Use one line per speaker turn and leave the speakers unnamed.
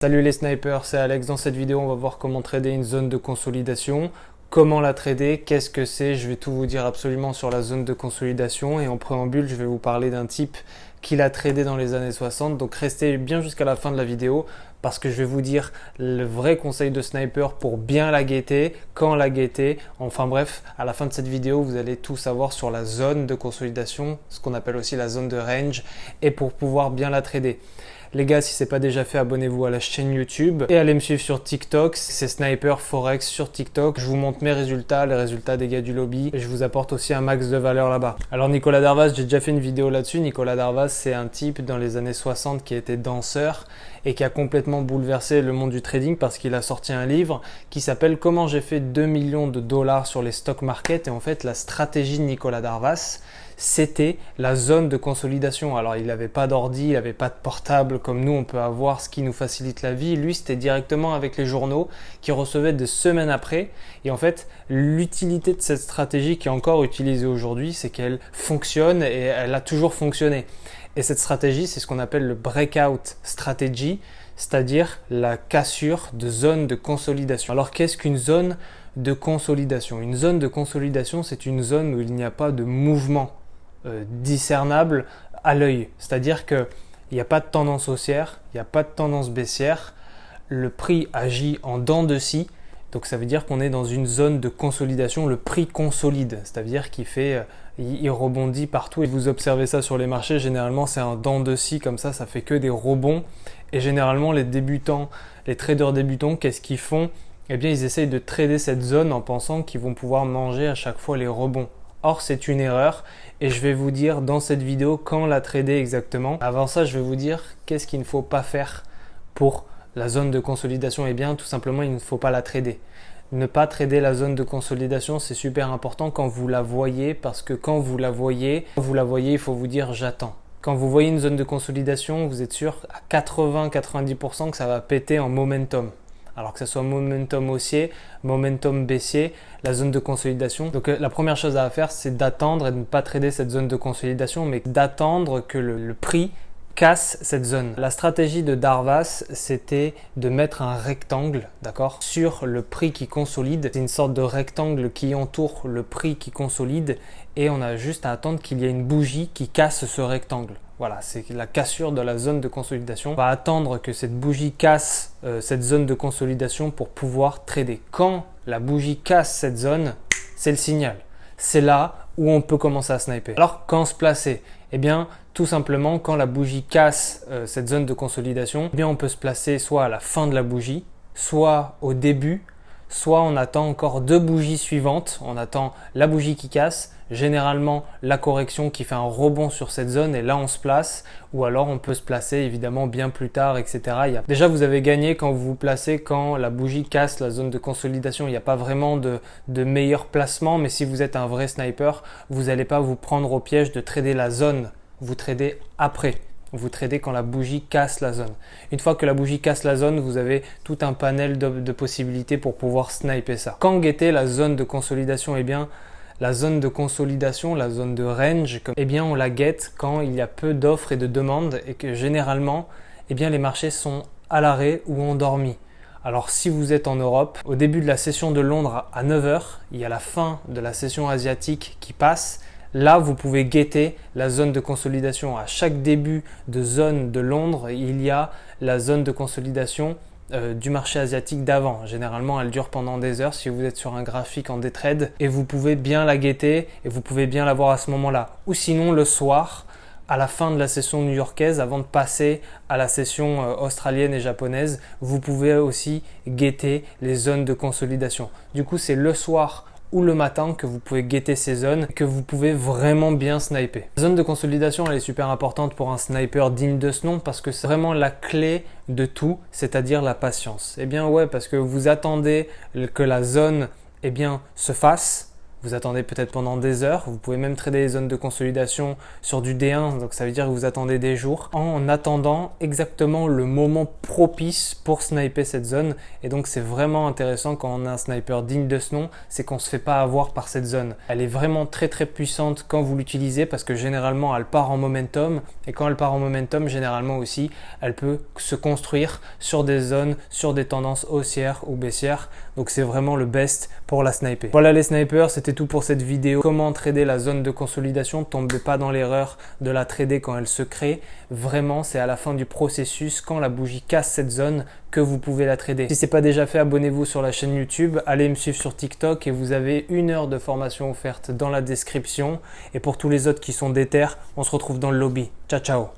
Salut les snipers, c'est Alex. Dans cette vidéo, on va voir comment trader une zone de consolidation, comment la trader, qu'est-ce que c'est. Je vais tout vous dire absolument sur la zone de consolidation et en préambule, je vais vous parler d'un type qui l'a tradé dans les années 60. Donc restez bien jusqu'à la fin de la vidéo parce que je vais vous dire le vrai conseil de sniper pour bien la guetter, quand la guetter. Enfin bref, à la fin de cette vidéo, vous allez tout savoir sur la zone de consolidation, ce qu'on appelle aussi la zone de range, et pour pouvoir bien la trader. Les gars, si ce n'est pas déjà fait, abonnez-vous à la chaîne YouTube et allez me suivre sur TikTok. C'est Sniper Forex sur TikTok. Je vous montre mes résultats, les résultats des gars du lobby et je vous apporte aussi un max de valeur là-bas. Alors Nicolas Darvas, j'ai déjà fait une vidéo là-dessus. Nicolas Darvas, c'est un type dans les années 60 qui était danseur et qui a complètement bouleversé le monde du trading parce qu'il a sorti un livre qui s'appelle « Comment j'ai fait 2 millions de dollars sur les stock market » et en fait, la stratégie de Nicolas Darvas, c'était la zone de consolidation. Alors, il n'avait pas d'ordi, il n'avait pas de portable comme nous, on peut avoir, ce qui nous facilite la vie. Lui, c'était directement avec les journaux qu'il recevait des semaines après. Et en fait, l'utilité de cette stratégie qui est encore utilisée aujourd'hui, c'est qu'elle fonctionne et elle a toujours fonctionné. Et cette stratégie, c'est ce qu'on appelle le breakout strategy, c'est-à-dire la cassure de zone de consolidation. Alors, qu'est-ce qu'une zone de consolidation? Une zone de consolidation, c'est une zone où il n'y a pas de mouvement discernable à l'œil. C'est-à-dire qu'il n'y a pas de tendance haussière, il n'y a pas de tendance baissière. Le prix agit en dents de scie. Donc ça veut dire qu'on est dans une zone de consolidation. Le prix consolide, c'est-à-dire qu'il il rebondit partout. Et vous observez ça sur les marchés, généralement c'est un dents de scie comme ça fait que des rebonds. Et généralement les débutants, les traders débutants, qu'est-ce qu'ils font? Eh bien ils essayent de trader cette zone en pensant qu'ils vont pouvoir manger à chaque fois les rebonds. Or, c'est une erreur et je vais vous dire dans cette vidéo quand la trader exactement. Avant ça, je vais vous dire qu'est-ce qu'il ne faut pas faire pour la zone de consolidation. Eh bien, tout simplement, il ne faut pas la trader. Ne pas trader la zone de consolidation, c'est super important quand vous la voyez parce que quand vous la voyez, il faut vous dire j'attends. Quand vous voyez une zone de consolidation, vous êtes sûr à 80-90% que ça va péter en momentum. Alors que ce soit momentum haussier, momentum baissier, la zone de consolidation. Donc la première chose à faire, c'est d'attendre et de ne pas trader cette zone de consolidation, mais d'attendre que le prix casse cette zone. La stratégie de Darvas, c'était de mettre un rectangle, d'accord, sur le prix qui consolide. C'est une sorte de rectangle qui entoure le prix qui consolide et on a juste à attendre qu'il y ait une bougie qui casse ce rectangle. Voilà, c'est la cassure de la zone de consolidation. On va attendre que cette bougie casse cette zone de consolidation pour pouvoir trader. Quand la bougie casse cette zone, c'est le signal. C'est là où on peut commencer à sniper. Alors, quand se placer? Eh bien, tout simplement, quand la bougie casse cette zone de consolidation, eh bien, on peut se placer soit à la fin de la bougie, soit au début, soit on attend encore deux bougies suivantes. On attend la bougie qui casse, généralement la correction qui fait un rebond sur cette zone et là on se place, ou alors on peut se placer évidemment bien plus tard, etc. Déjà vous avez gagné quand vous vous placez quand la bougie casse la zone de consolidation. Il n'y a pas vraiment de meilleur placement, mais si vous êtes un vrai sniper, vous n'allez pas vous prendre au piège de trader la zone, vous tradez après. Vous tradez quand la bougie casse la zone. Une fois que la bougie casse la zone, vous avez tout un panel de possibilités pour pouvoir sniper ça. Quand guetter la zone de consolidation? Eh bien, la zone de consolidation, la zone de range, eh bien, on la guette quand il y a peu d'offres et de demandes et que généralement, eh bien, les marchés sont à l'arrêt ou endormis. Alors, si vous êtes en Europe, au début de la session de Londres à 9 h, il y a la fin de la session asiatique qui passe. Là, vous pouvez guetter la zone de consolidation. À chaque début de zone de Londres, il y a la zone de consolidation du marché asiatique d'avant. Généralement, elle dure pendant des heures si vous êtes sur un graphique en day trade et vous pouvez bien la guetter et vous pouvez bien la voir à ce moment-là. Ou sinon, le soir, à la fin de la session new-yorkaise, avant de passer à la session australienne et japonaise, vous pouvez aussi guetter les zones de consolidation. Du coup, c'est le soir ou le matin que vous pouvez guetter ces zones, que vous pouvez vraiment bien sniper. La zone de consolidation, elle est super importante pour un sniper digne de ce nom parce que c'est vraiment la clé de tout, c'est-à-dire la patience. Eh bien ouais, parce que vous attendez que la zone se fasse, vous attendez peut-être pendant des heures. Vous pouvez même trader les zones de consolidation sur du D1, donc ça veut dire que vous attendez des jours en attendant exactement le moment propice pour sniper cette zone. Et donc c'est vraiment intéressant quand on a un sniper digne de ce nom, c'est qu'on ne se fait pas avoir par cette zone. Elle est vraiment très puissante quand vous l'utilisez parce que généralement elle part en momentum, et quand elle part en momentum, généralement aussi elle peut se construire sur des zones, sur des tendances haussières ou baissières. Donc c'est vraiment le best pour la sniper. Voilà les snipers, c'était tout pour cette vidéo. Comment trader la zone de consolidation, tombez pas dans l'erreur de la trader quand elle se crée. Vraiment, c'est à la fin du processus, quand la bougie casse cette zone, que vous pouvez la trader. Si ce n'est pas déjà fait, abonnez-vous sur la chaîne YouTube, allez me suivre sur TikTok et vous avez 1 heure de formation offerte dans la description. Et pour tous les autres qui sont déter, on se retrouve dans le lobby. Ciao, ciao!